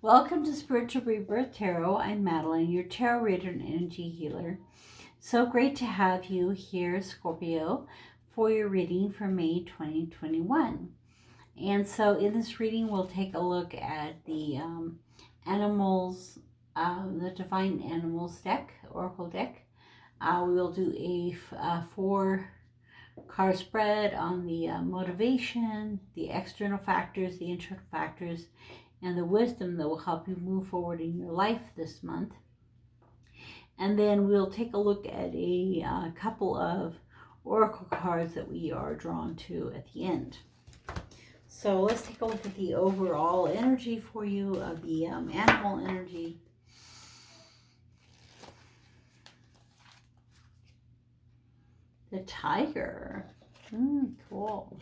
Welcome to Spiritual Rebirth Tarot. I'm Madelyn, your tarot reader and energy healer. So great to have you here, Scorpio, for your reading for May 2021. And so in this reading, we'll take a look at the animals, the Divine Animals deck, Oracle deck. We will do a 4-card spread on the motivation, the external factors, the internal factors, and the wisdom that will help you move forward in your life this month. And then we'll take a look at a couple of oracle cards that we are drawn to at the end. So let's take a look at the overall energy for you of the animal energy. The tiger. Cool.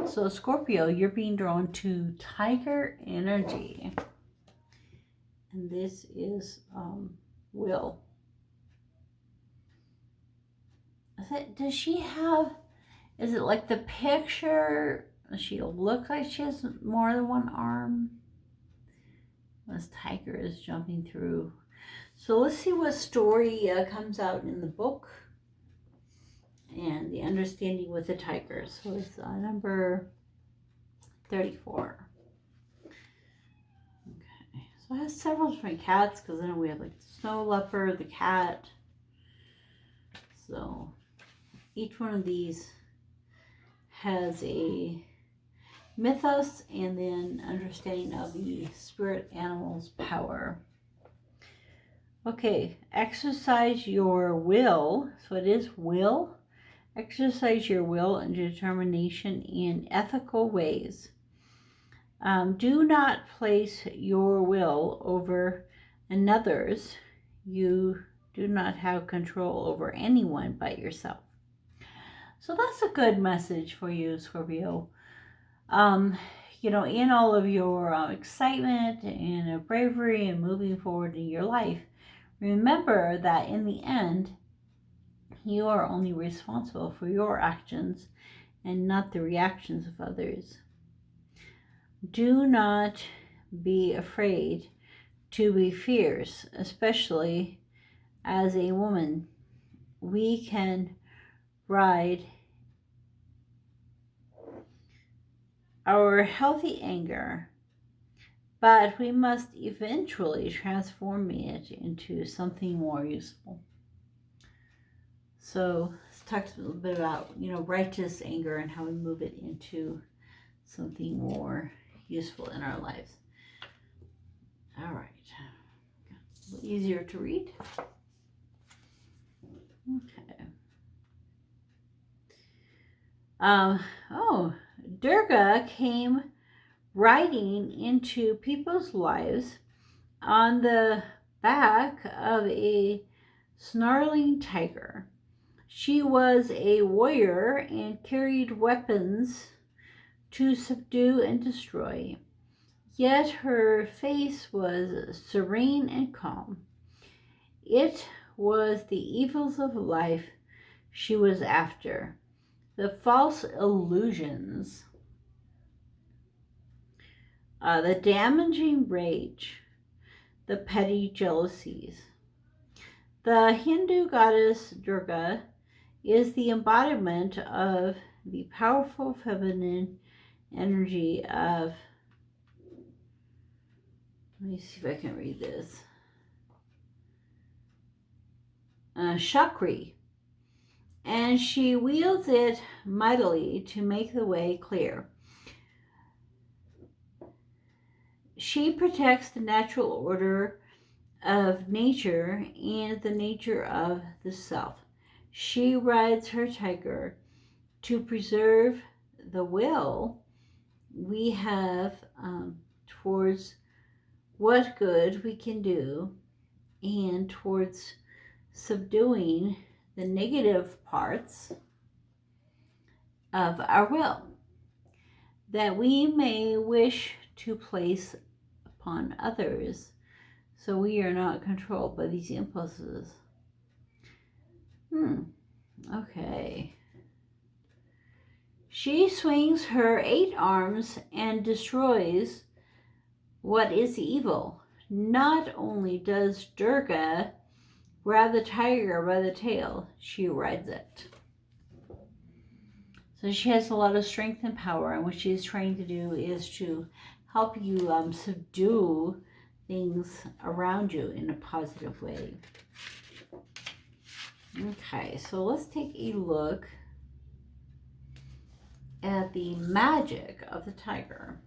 So Scorpio, you're being drawn to tiger energy. And this is Will. Does she have, is it like the picture? She looks like she has more than one arm. This tiger is jumping through. So let's see what story comes out in the book. And the understanding with the tiger. So it's number 34. Okay, so it has several different cats because then we have like the snow leopard, the cat. So each one of these has a mythos and then understanding of the spirit animal's power. Okay, exercise your will. So it is will. Exercise your will and determination in ethical ways. Do not place your will over another's. You do not have control over anyone but yourself. So that's a good message for you, Scorpio. You know, in all of your excitement and bravery and moving forward in your life, remember that in the end, you are only responsible for your actions and not the reactions of others. Do not be afraid to be fierce, especially as a woman. We can ride our healthy anger, but we must eventually transform it into something more useful. So let's talk a little bit about, you know, righteous anger and how we move it into something more useful in our lives. All right. A little easier to read. Okay. Durga came riding into people's lives on the back of a snarling tiger. She was a warrior and carried weapons to subdue and destroy. Yet her face was serene and calm. It was the evils of life she was after, the false illusions, the damaging rage, the petty jealousies. The Hindu goddess Durga is the embodiment of the powerful feminine energy of, let me see if I can read this, Shakri, and she wields it mightily to make the way clear. She protects the natural order of nature and the nature of the self. She rides her tiger to preserve the will we have towards what good we can do and towards subduing the negative parts of our will that we may wish to place upon others, so we are not controlled by these impulses. Okay. She swings her 8 arms and destroys what is evil? Not only does Durga grab the tiger by the tail, she rides it. So she has a lot of strength and power, and what she's trying to do is to help you subdue things around you in a positive way. Okay, so let's take a look at the magic of the tiger.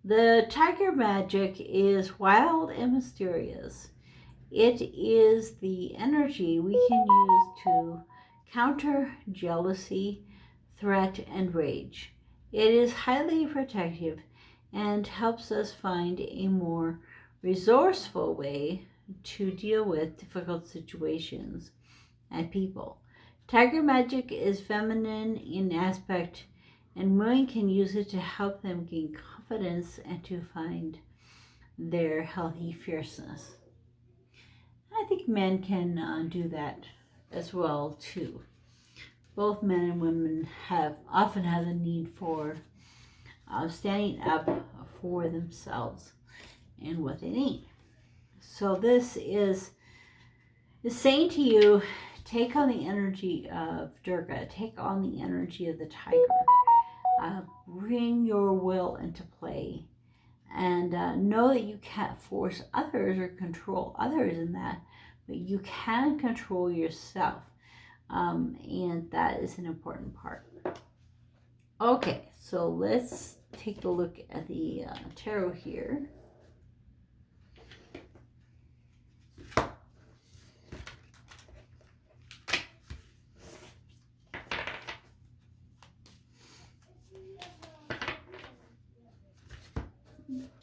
The tiger magic is wild and mysterious. It is the energy we can use to counter jealousy, threat, and rage. It is highly protective and helps us find a more resourceful way to deal with difficult situations and people. Tiger magic is feminine in aspect, and women can use it to help them gain confidence and to find their healthy fierceness. I think men can do that as well too. Both men and women often have the need for standing up for themselves and what they need. So this is saying to you, take on the energy of Durga, take on the energy of the tiger, bring your will into play, and know that you can't force others or control others in that, but you can control yourself, and that is an important part. Okay, so let's take a look at the tarot here.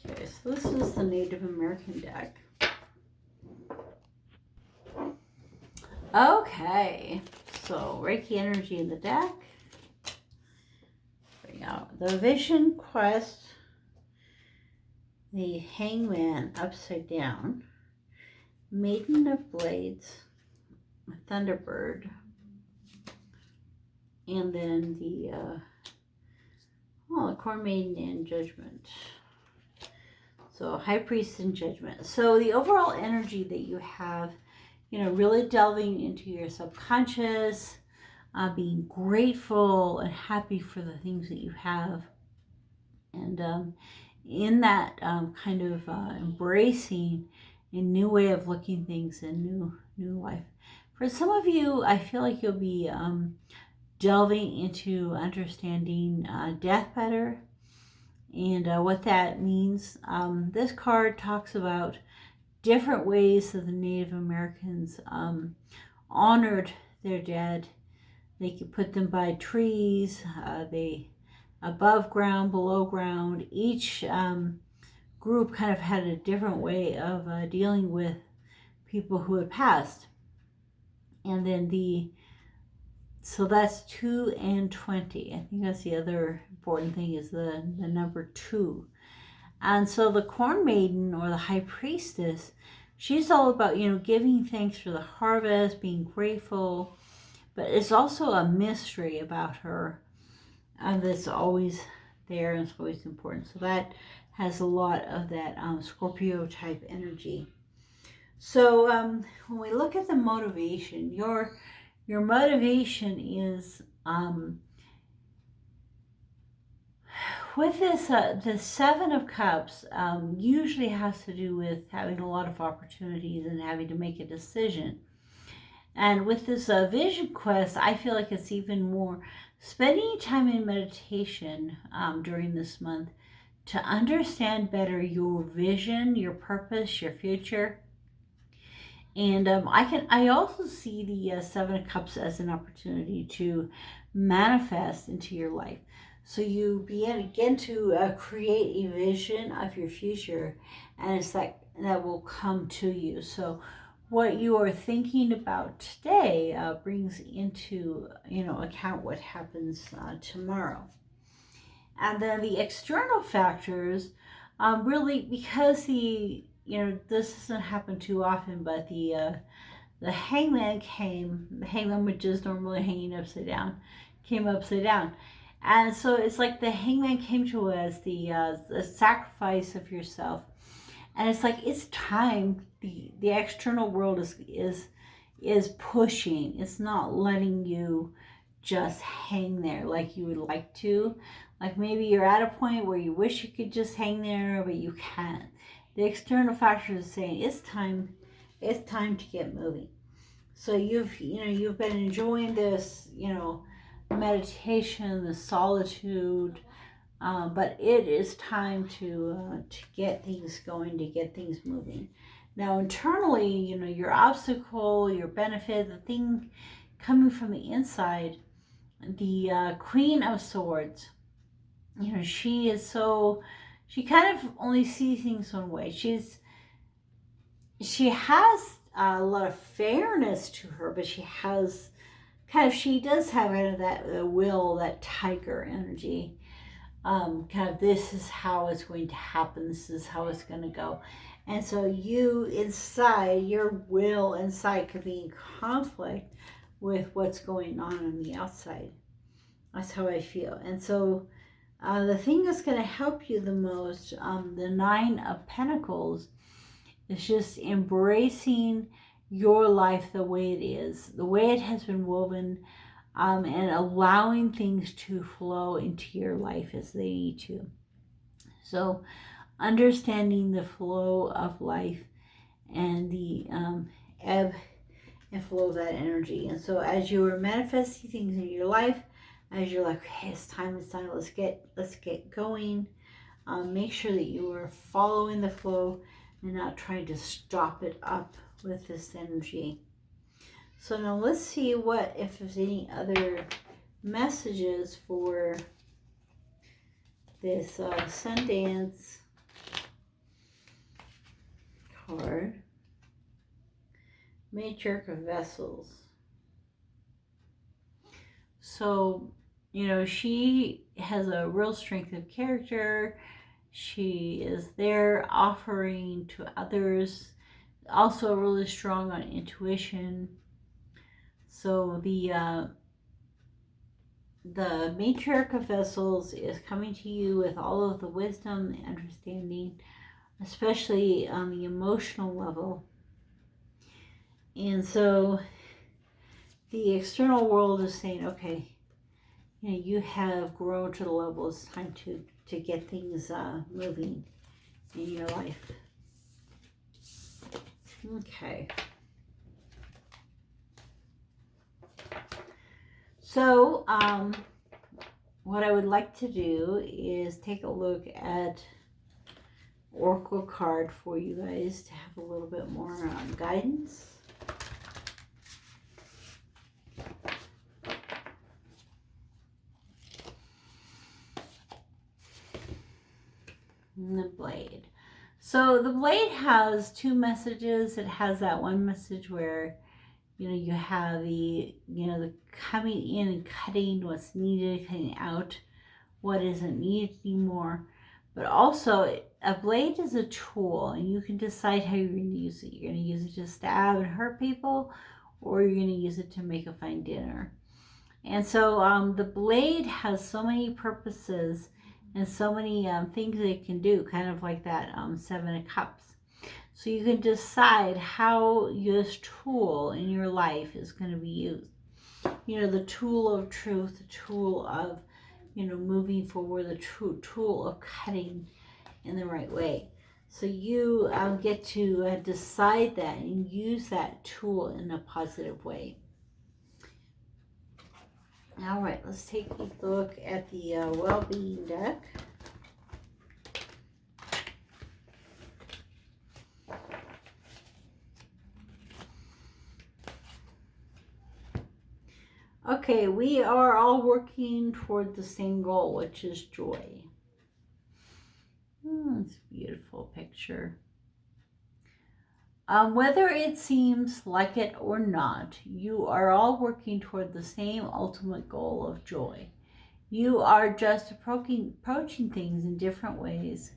Okay, so this is the Native American deck. Okay, so Reiki energy in the deck. Bring out the Vision Quest, the Hangman upside down, Maiden of Blades, Thunderbird, and then the Corn Maiden and Judgment. So High Priest and Judgment. So the overall energy that you have, really delving into your subconscious, being grateful and happy for the things that you have. And in that kind of embracing a new way of looking things and new life. For some of you, I feel like you'll be delving into understanding death better. And what that means, this card talks about different ways that the Native Americans honored their dead. They could put them by trees, they above ground, below ground. Each group kind of had a different way of dealing with people who had passed. And then so that's 2 and 20. I think that's the other important thing, is the number 2. And so the Corn Maiden, or the High Priestess, she's all about, giving thanks for the harvest, being grateful. But it's also a mystery about her that's always there and it's always important. So that has a lot of that Scorpio type energy. So when we look at the motivation, your motivation is with this, the Seven of Cups usually has to do with having a lot of opportunities and having to make a decision. And with this Vision Quest, I feel like it's even more spending time in meditation during this month to understand better your vision, your purpose, your future. And I also see the Seven of Cups as an opportunity to manifest into your life. So you begin to create a vision of your future, and it's like that will come to you. So what you are thinking about today brings into account what happens tomorrow. And then the external factors, really, because this doesn't happen too often, but the Hangman came. The Hangman, which is normally hanging upside down, came upside down. And so it's like the Hangman came to us, the sacrifice of yourself. And it's like, it's time. The external world is pushing. It's not letting you just hang there like you would like to. Like maybe you're at a point where you wish you could just hang there, but you can't. The external factors are saying it's time to get moving. So you've been enjoying this, meditation, the solitude, but it is time to get things going, to get things moving. Now internally, your obstacle, your benefit, the thing coming from the inside, the Queen of Swords, she kind of only sees things one way. She has a lot of fairness to her, but she does have kind of that will, that tiger energy. Kind of, this is how it's going to happen. This is how it's going to go. And so you inside, your will inside could be in conflict with what's going on the outside. That's how I feel. And so the thing that's going to help you the most, the Nine of Pentacles, is just embracing your life the way it is, the way it has been woven, and allowing things to flow into your life as they need to. So understanding the flow of life and the ebb and flow of that energy. And so as you are manifesting things in your life, as you're like, okay, it's time, let's get going. Make sure that you are following the flow and not trying to stop it up with this energy. So now let's see if there's any other messages for this Sundance card. Matriarch of Vessels. So, she has a real strength of character. She is there offering to others. Also really strong on intuition. So the Matriarch of Vessels is coming to you with all of the wisdom, the understanding, especially on the emotional level. And so the external world is saying, okay, you have grown to the level. It's time to get things moving in your life. Okay. So, what I would like to do is take a look at Oracle card for you guys to have a little bit more guidance. And the Blade. So the Blade has two messages. It has that one message where, you have the coming in and cutting what's needed, cutting out what isn't needed anymore. But also, a blade is a tool, and you can decide how you're going to use it. You're going to use it to stab and hurt people, or you're going to use it to make a fine dinner. And so the blade has so many purposes and so many things that it can do, kind of like that Seven of Cups. So you can decide how this tool in your life is going to be used. The tool of truth, the tool of, moving forward, the tool of cutting in the right way. So you get to decide that and use that tool in a positive way. All right, let's take a look at the well-being deck. Okay, we are all working toward the same goal, which is joy. It's a beautiful picture. Whether it seems like it or not, you are all working toward the same ultimate goal of joy. You are just approaching things in different ways,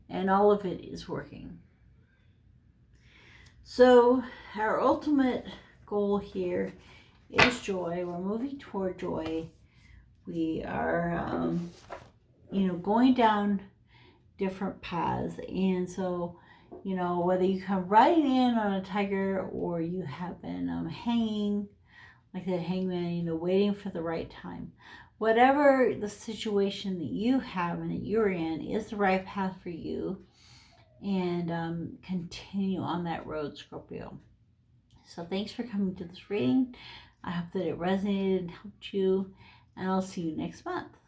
and all of it is working. So our ultimate goal here is joy. We're moving toward joy. We are, you know, going down different paths. And so, you know, whether you come riding in on a tiger or you have been hanging, like that hangman, you know, waiting for the right time. Whatever the situation that you have and that you're in is the right path for you. And continue on that road, Scorpio. So thanks for coming to this reading. I hope that it resonated and helped you. And I'll see you next month.